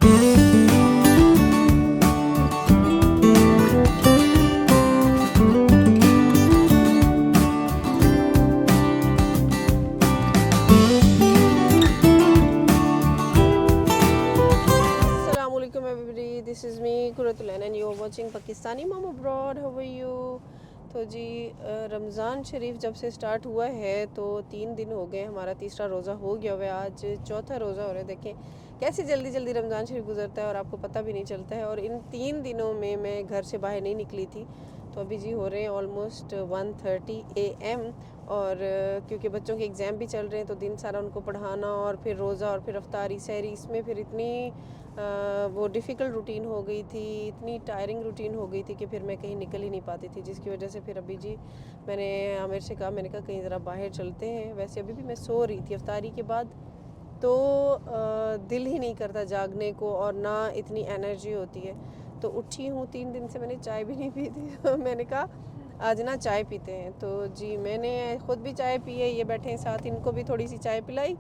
Assalamualaikum everybody, this is me Kuratulain and you are watching Pakistani Mom Abroad. How are you? तो जी रमज़ान शरीफ जब से start हुआ है तो 3 दिन हो गए, हमारा तीसरा रोज़ा हो गया हुआ है, आज चौथा रोज़ा हो रहा है। देखें कैसे जल्दी जल्दी रमज़ान शरीफ गुजरता है और आपको पता भी नहीं चलता है। और इन 3 दिनों में मैं घर से बाहर नहीं निकली थी। तो अभी जी हो रहे हैं ऑलमोस्ट 1:30 AM और क्योंकि बच्चों के एग्ज़ाम भी चल रहे हैं तो दिन सारा उनको पढ़ाना और फिर रोज़ा और फिर अफ्तारी सहरी, इसमें फिर इतनी वो डिफ़िकल्ट रूटीन हो गई थी, इतनी टायरिंग रूटीन हो गई थी कि फिर मैं कहीं निकल ही नहीं पाती थी, जिसकी वजह से फिर अभी जी मैंने आमिर से कहा, मैंने कहा कहीं ज़रा बाहर चलते हैं। वैसे अभी भी मैं सो रही थी अफ्तारी के बाद, तो दिल ही नहीं करता जागने को और ना इतनी एनर्जी होती है। तो उठी हूँ, 3 दिन से मैंने चाय भी नहीं पी थी मैंने कहा आज ना चाय पीते हैं। तो जी मैंने ख़ुद भी चाय पी है, ये बैठे हैं साथ, इनको भी थोड़ी सी चाय पिलाई।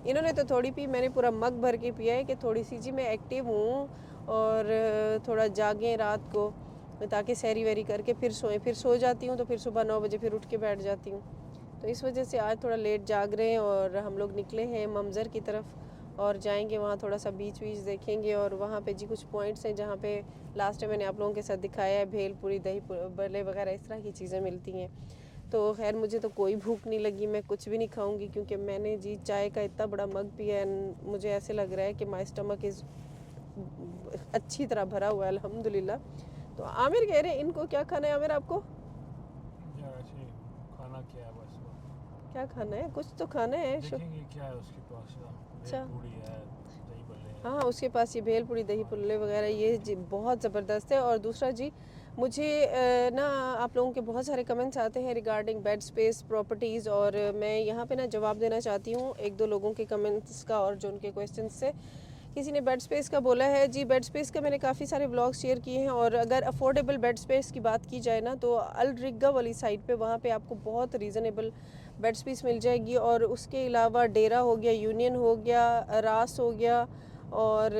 इन्होंने तो थोड़ी पी, मैंने पूरा मग भर के पिया है कि थोड़ी सी जी मैं एक्टिव हूँ और थोड़ा जागें रात को, ताकि सैरी वैरी करके फिर सोएं। फिर सो जाती हूँ तो फिर सुबह 9 बजे फिर उठ के बैठ जाती हूँ। तो इस वजह से आज थोड़ा लेट जाग रहे हैं और हम लोग निकले हैं ममज़र की तरफ और जाएंगे वहाँ, थोड़ा सा बीच वीच देखेंगे। और वहाँ पे जी कुछ पॉइंट्स हैं जहाँ पे लास्ट टाइम मैंने आप लोगों के साथ दिखाया है, भेलपुरी दही बल्ले वगैरह इस तरह की चीज़ें मिलती हैं। तो खैर मुझे तो कोई भूख नहीं लगी, मैं कुछ भी नहीं खाऊंगी क्योंकि मैंने जी चाय का इतना बड़ा मग पिया है। मुझे ऐसे लग रहा है कि माई स्टमक इज़ अच्छी तरह भरा हुआ है अल्हम्दुलिल्लाह। तो आमिर कह रहे हैं इनको क्या खाना है? आमिर आपको खाना क्या है? बस क्या खाना है? कुछ तो खाना है। देखेंगे क्या है उसके पास। अच्छा, पूड़ी है, दही भल्ले हैं। हाँ उसके पास ये भेलपुरी दही पुल्ले वगैरह ये जी बहुत ज़बरदस्त है। और दूसरा जी मुझे ना आप लोगों के बहुत सारे कमेंट्स आते हैं रिगार्डिंग बेड स्पेस प्रॉपर्टीज़, और मैं यहाँ पे ना जवाब देना चाहती हूँ एक दो लोगों के कमेंट्स का और जो उनके क्वेश्चंस से। किसी ने बेड स्पेस का बोला है, जी बेड स्पेस का मैंने काफ़ी सारे व्लॉग्स शेयर किए हैं। और अगर अफोर्डेबल बेड स्पेस की बात की जाए ना तो अल रिग्गा वाली साइड पे वहाँ पे आपको बहुत रीज़नेबल बेड स्पेस मिल जाएगी। और उसके अलावा डेरा हो गया, यूनियन हो गया, रास हो गया, और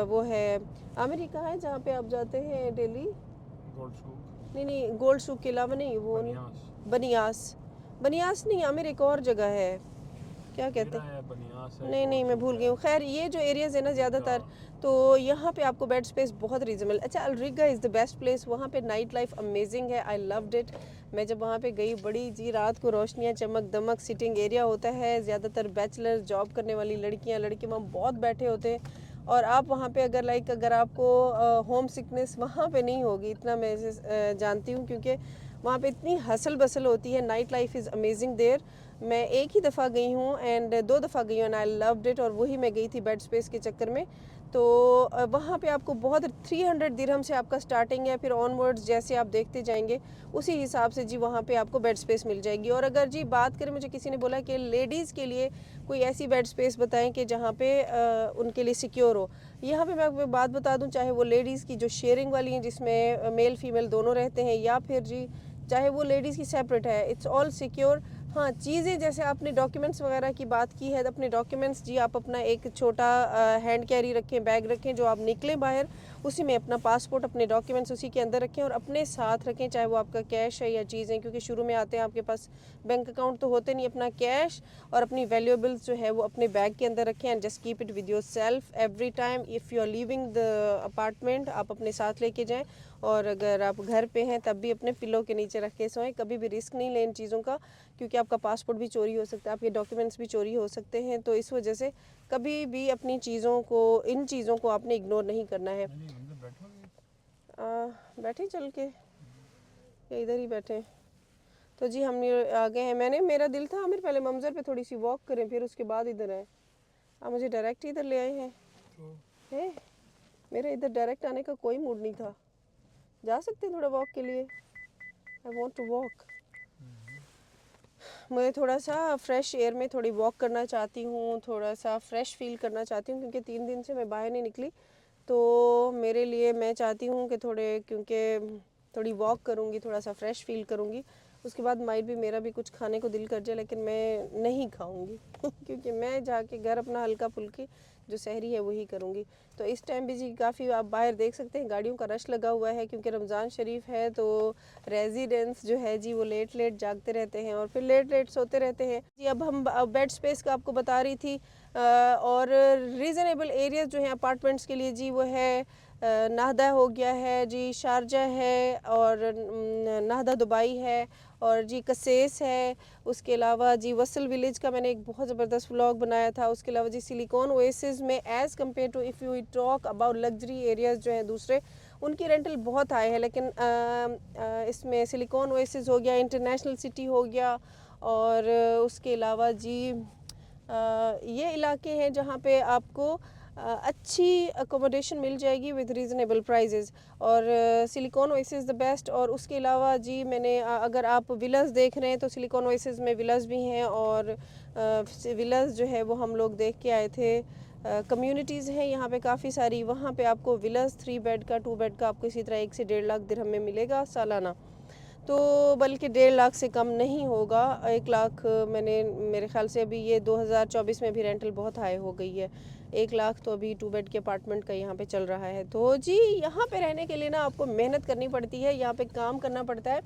वो है आमिर, कहाँ है जहाँ पे आप जाते हैं डेली? गोल्ड सूक, नहीं नहीं, गोल्ड सूक के अलावा नहीं, वो नहीं, बनियास, बनियास। बनियास नहीं आमिर, एक और जगह है, क्या कहते डेरा हैं? है, बनियास है, नहीं नहीं, गोल्ड मैं सूक भूल गई है, हूँ। खैर ये जो एरियाज़ है ना अलरिगा। ज़्यादातर, तो यहाँ पे आपको बेड स्पेस बहुत रीजनेबल। अच्छा, अलरिगा इज़ द बेस्ट प्लेस, वहाँ पे नाइट लाइफ अमेजिंग है, आई लव्ड इट। मैं जब वहाँ पे गई, बड़ी जी रात को रोशनियाँ, चमक दमक, सिटिंग एरिया होता है, ज़्यादातर बैचलर जॉब करने वाली लड़कियाँ लड़के वहाँ बहुत बैठे होते हैं। और आप वहाँ पे अगर लाइक अगर आपको होम सिकनेस वहाँ पे नहीं होगी, इतना मैं जानती हूँ, क्योंकि वहाँ पे इतनी हसल बसल होती है। Night life is amazing there. मैं एक ही दफ़ा गई हूँ एंड 2 दफ़ा गई हूँ एंड आई लव्ड इट, और वही मैं गई थी बेड स्पेस के चक्कर में। तो वहाँ पे आपको बहुत 300 दिरहम से आपका स्टार्टिंग है, फिर ऑनवर्ड्स जैसे आप देखते जाएंगे उसी हिसाब से जी वहाँ पे आपको बेड स्पेस मिल जाएगी। और अगर जी बात करें, मुझे किसी ने बोला कि लेडीज़ के लिए कोई ऐसी बेड स्पेस बताएं कि जहाँ पे उनके लिए सिक्योर हो। यहाँ पे मैं आपको एक बात बता दूँ, चाहे वो लेडीज़ की जो शेयरिंग वाली हैं जिसमें मेल फीमेल दोनों रहते हैं, या फिर जी चाहे वो लेडीज़ की सेपरेट है, इट्स ऑल सिक्योर। हाँ, चीज़ें जैसे आपने डॉक्यूमेंट्स वगैरह की बात की है, अपने डॉक्यूमेंट्स जी आप अपना एक छोटा हैंड कैरी रखें, बैग रखें, जो आप निकलें बाहर उसी में अपना पासपोर्ट, अपने डॉक्यूमेंट्स उसी के अंदर रखें और अपने साथ रखें, चाहे वो आपका कैश है या चीज़ें, क्योंकि शुरू में आते हैं आपके पास बैंक अकाउंट तो होते नहीं। अपना कैश और अपनी वैल्यूएबल्स जो है वो अपने बैग के अंदर रखें and just keep it with yourself every time. If you are leaving the apartment आप अपने साथ लेके जाएँ, और अगर आप घर पे हैं तब भी अपने पिलो के नीचे रख के सोएं। कभी भी रिस्क नहीं लें इन चीज़ों का, क्योंकि आपका पासपोर्ट भी चोरी हो सकता है, आपके डॉक्यूमेंट्स भी चोरी हो सकते हैं। तो इस वजह से कभी भी अपनी चीज़ों को, इन चीज़ों को आपने इग्नोर नहीं करना है। नहीं अंदर बैठोगे? बैठे चल के या इधर ही बैठे? तो जी हम आ गए हैं। मेरा दिल था आमिर पहले ममज़र पे थोड़ी सी वॉक करें, फिर उसके बाद इधर आए। आप मुझे डायरेक्ट इधर ले आए हैं। तो है, मेरा इधर डायरेक्ट आने का कोई मूड नहीं था। जा सकते हैं थोड़ा वॉक के लिए? I want to walk. मैं थोड़ा सा फ्रेश एयर में थोड़ी वॉक करना चाहती हूँ, थोड़ा सा फ्रेश फील करना चाहती हूँ, क्योंकि 3 दिन से मैं बाहर नहीं निकली। तो मेरे लिए मैं चाहती हूँ कि क्योंकि थोड़ी वॉक करूँगी, थोड़ा सा फ्रेश फील करूँगी, उसके बाद माइट भी मेरा भी कुछ खाने को दिल कर जाए, लेकिन मैं नहीं खाऊँगी क्योंकि मैं जाके घर अपना हल्का फुल्की जो सहरी है वही करूँगी। तो इस टाइम भी जी काफ़ी आप बाहर देख सकते हैं गाड़ियों का रश लगा हुआ है, क्योंकि रमज़ान शरीफ है तो रेजिडेंट्स जो है जी वो लेट लेट जागते रहते हैं और फिर लेट लेट सोते रहते हैं जी। अब हम बेड स्पेस का आपको बता रही थी और रीज़नेबल एरियाज़ जो हैं अपार्टमेंट्स के लिए जी वो है नाहदा हो गया है जी, शारजा है और नाहदा दुबई है और जी कसेस है। उसके अलावा जी वसल विलेज का मैंने एक बहुत ज़बरदस्त व्लॉग बनाया था। उसके अलावा जी सिलिकॉन ओएसिस में as compare to if you talk about luxury areas जो हैं दूसरे, उनकी रेंटल बहुत हाई है, लेकिन इसमें सिलिकॉन ओएसिस हो गया, इंटरनेशनल सिटी हो गया और उसके अलावा जी ये इलाके हैं जहाँ पे आपको अच्छी अकोमोडेशन मिल जाएगी विद रीज़नेबल प्राइजेज़ और सिलिकॉन ओएसिस द बेस्ट। और उसके अलावा जी मैंने अगर आप विलास देख रहे हैं तो सिलिकॉन ओएसिस में विलास भी हैं और विलास जो है वो हम लोग देख के आए थे। कम्युनिटीज़ हैं यहाँ पे काफ़ी सारी, वहाँ पे आपको विलास 3 बेड का 2 बेड का आपको इसी तरह 1 से 1.5 लाख दिरहम में मिलेगा सालाना, तो बल्कि 1.5 लाख से कम नहीं होगा। 1 लाख मैंने मेरे ख्याल से अभी ये 2024 में भी रेंटल बहुत हाई हो गई है, 1 लाख तो अभी 2 बेड के अपार्टमेंट का यहाँ पे चल रहा है। तो जी यहाँ पे रहने के लिए ना आपको मेहनत करनी पड़ती है, यहाँ पे काम करना पड़ता है।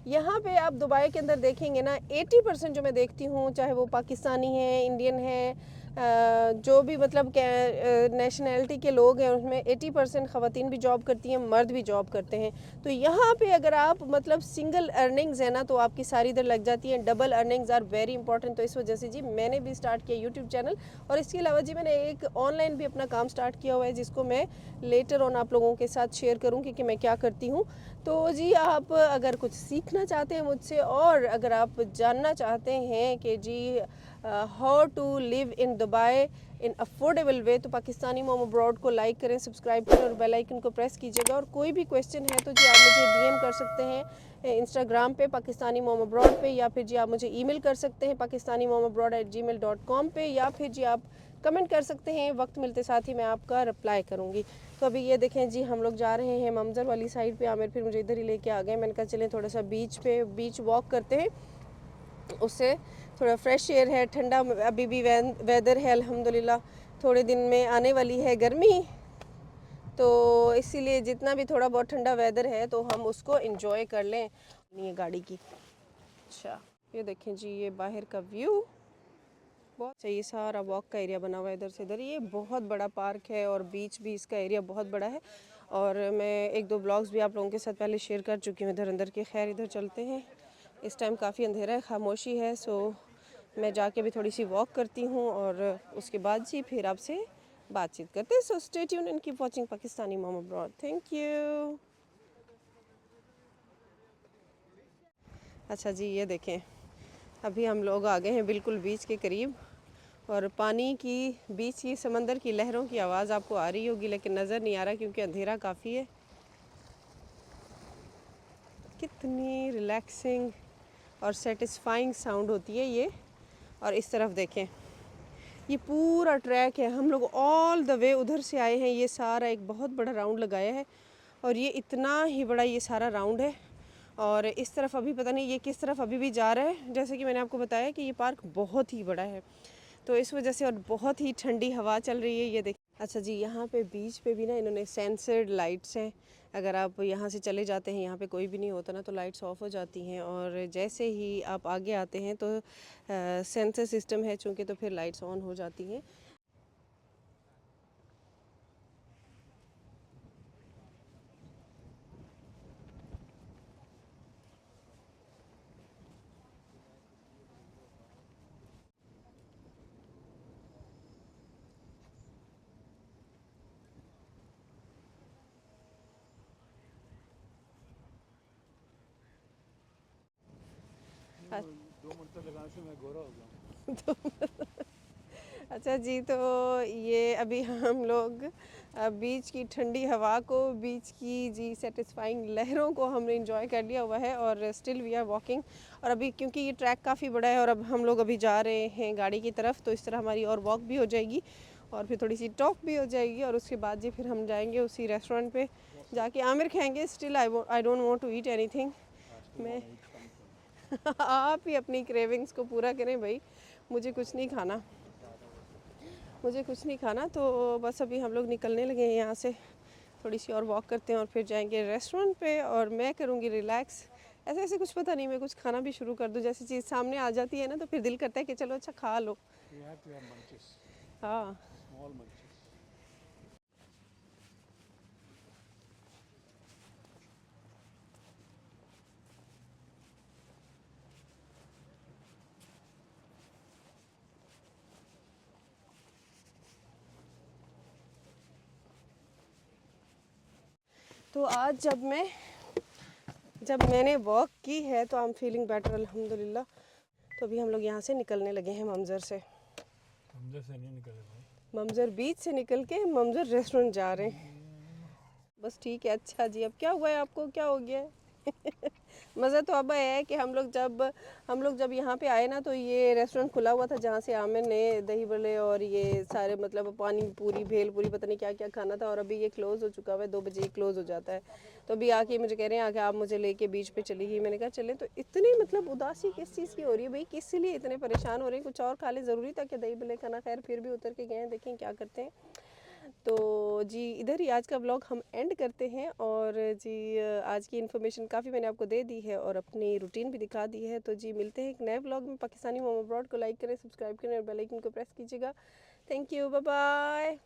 यहाँ पे आप दुबई के अंदर देखेंगे ना 80% जो मैं देखती हूँ, चाहे वो पाकिस्तानी है, इंडियन है, जो भी मतलब नेशनैलिटी के लोग हैं, उसमें 80% ख़वातीन भी जॉब करती हैं, मर्द भी जॉब करते हैं। तो यहाँ पे अगर आप मतलब सिंगल अर्निंग्स है ना तो आपकी सारी इधर लग जाती हैं। Double earnings are very important. तो इस वजह से जी मैंने भी स्टार्ट किया यूट्यूब चैनल और इसके अलावा जी मैंने एक ऑनलाइन भी अपना काम स्टार्ट किया हुआ है, जिसको मैं लेटर ऑन आप लोगों के साथ शेयर करूँगी कि मैं क्या करती हूँ। तो जी आप अगर कुछ सीखना चाहते हैं मुझसे और अगर आप जानना चाहते हैं कि जी how to live in Dubai in affordable way, तो पाकिस्तानी मॉम अब्रॉड को लाइक करें, सब्सक्राइब करें और बेल आइकन को प्रेस कीजिएगा। और कोई भी क्वेश्चन है तो जी आप मुझे डीएम कर सकते हैं इंस्टाग्राम पे पाकिस्तानी मॉम अब्रॉड पे, या फिर जी आप मुझे ईमेल कर सकते हैं pakistanimomabroad@gmail.com पे, या फिर जी आप कमेंट कर सकते हैं। वक्त मिलते साथ ही मैं आपका रिप्लाई करूँगी। तो अभी ये देखें जी हम लोग जा रहे हैं ममज़र वाली साइड पे। आमिर फिर मुझे इधर ही लेके आ गए। मैंने कहा चलें थोड़ा सा बीच वॉक करते हैं, उससे थोड़ा फ्रेश एयर है, ठंडा अभी भी वेदर है अल्हम्दुलिल्लाह। थोड़े दिन में आने वाली है गर्मी, तो इसीलिए जितना भी थोड़ा बहुत ठंडा वेदर है तो हम उसको एंजॉय कर लें अपनी गाड़ी की। अच्छा ये देखें जी ये बाहर का व्यू बहुत सही, सारा वॉक का एरिया बना हुआ है इधर से इधर। ये बहुत बड़ा पार्क है और बीच भी इसका एरिया बहुत बड़ा है और मैं 1-2 ब्लॉग्स भी आप लोगों के साथ पहले शेयर कर चुकी हूँ इधर अंदर के। खैर इधर चलते हैं, इस टाइम काफ़ी अंधेरा है, खामोशी है, सो मैं जाके भी थोड़ी सी वॉक करती हूँ और उसके बाद जी फिर आपसे बातचीत करते हैं। So stay tuned and keep watching Pakistani mom abroad. Thank you. अच्छा जी ये देखें अभी हम लोग आ गए हैं बिल्कुल बीच के करीब और पानी की बीच की समंदर की लहरों की आवाज़ आपको आ रही होगी, लेकिन नज़र नहीं आ रहा क्योंकि अंधेरा काफ़ी है। कितनी रिलैक्सिंग और सेटिस्फाइंग साउंड होती है ये। और इस तरफ देखें ये पूरा ट्रैक है, हम लोग ऑल द वे उधर से आए हैं। ये सारा एक बहुत बड़ा राउंड लगाया है और ये इतना ही बड़ा ये सारा राउंड है और इस तरफ अभी पता नहीं ये किस तरफ अभी भी जा रहा है। जैसे कि मैंने आपको बताया कि ये पार्क बहुत ही बड़ा है, तो इस वजह से और बहुत ही ठंडी हवा चल रही है। ये देख अच्छा जी यहाँ पे बीच पे भी ना इन्होंने सेंसर्ड लाइट्स हैं। अगर आप यहाँ से चले जाते हैं, यहाँ पे कोई भी नहीं होता ना, तो लाइट्स ऑफ हो जाती हैं और जैसे ही आप आगे आते हैं तो सेंसर सिस्टम है चूँकि, तो फिर लाइट्स ऑन हो जाती हैं। दो मिनट लगाने से मैं गोरा हो गया। अच्छा जी तो ये अभी हम लोग बीच की ठंडी हवा को, बीच की जी सेटिस्फाइंग लहरों को हमने इंजॉय कर लिया हुआ है और स्टिल वी आर वॉकिंग। और अभी क्योंकि ये ट्रैक काफ़ी बड़ा है और अब हम लोग अभी जा रहे हैं गाड़ी की तरफ, तो इस तरह हमारी और वॉक भी हो जाएगी और फिर थोड़ी सी टॉक भी हो जाएगी और उसके बाद जी फिर हम जाएंगे उसी रेस्टोरेंट पे जाके आमिर खाएंगे। Still I don't want to eat anything. मैं आप ही अपनी क्रेविंग्स को पूरा करें भाई, मुझे कुछ नहीं खाना। मुझे कुछ नहीं खाना, तो बस अभी हम लोग निकलने लगे हैं यहाँ से। थोड़ी सी और वॉक करते हैं और फिर जाएंगे रेस्टोरेंट पे, और मैं करूँगी रिलैक्स। ऐसे ऐसे कुछ पता नहीं, मैं कुछ खाना भी शुरू कर दूँ, जैसी चीज़ सामने आ जाती है ना तो फिर दिल करता है कि चलो अच्छा खा लो। You have to have munches, हाँ। small munches. तो आज जब मैंने वॉक की है तो आई एम फीलिंग बेटर अल्हम्दुलिल्लाह। तो अभी हम लोग यहाँ से निकलने लगे हैं ममज़र से। हमसे से नहीं निकले भाई। ममज़र बीच से निकल के ममज़र रेस्टोरेंट जा रहे हैं। बस ठीक है। अच्छा जी, अब क्या हुआ है आपको, क्या हो गया है? मज़ा तो अब है कि हम लोग जब यहाँ पे आए ना तो ये रेस्टोरेंट खुला हुआ था जहाँ से आमिर ने दही बड़े और ये सारे मतलब पानी पूरी भेल पूरी पता नहीं क्या क्या खाना था, और अभी ये क्लोज़ हो चुका हुआ है, 2 बजे क्लोज़ हो जाता है। तो अभी आके मुझे कह रहे हैं आके आप मुझे लेके बीच पे चलेगी। मैंने कहा चलें। तो इतनी मतलब उदासी किस चीज़ की हो रही है भाई, किस लिए इतने परेशान हो रहे हैं? कुछ और खा ले, ज़रूरी था क्या दही बड़े खाना? खैर फिर भी उतर के गए हैं, देखें क्या करते हैं। तो जी इधर ही आज का व्लॉग हम एंड करते हैं। और जी आज की इन्फॉर्मेशन काफ़ी मैंने आपको दे दी है और अपनी रूटीन भी दिखा दी है। तो जी मिलते हैं एक नए व्लॉग में। पाकिस्तानी मोम अब्रॉड को लाइक करें, सब्सक्राइब करें और बेल आइकन को प्रेस कीजिएगा। Thank you, bye bye.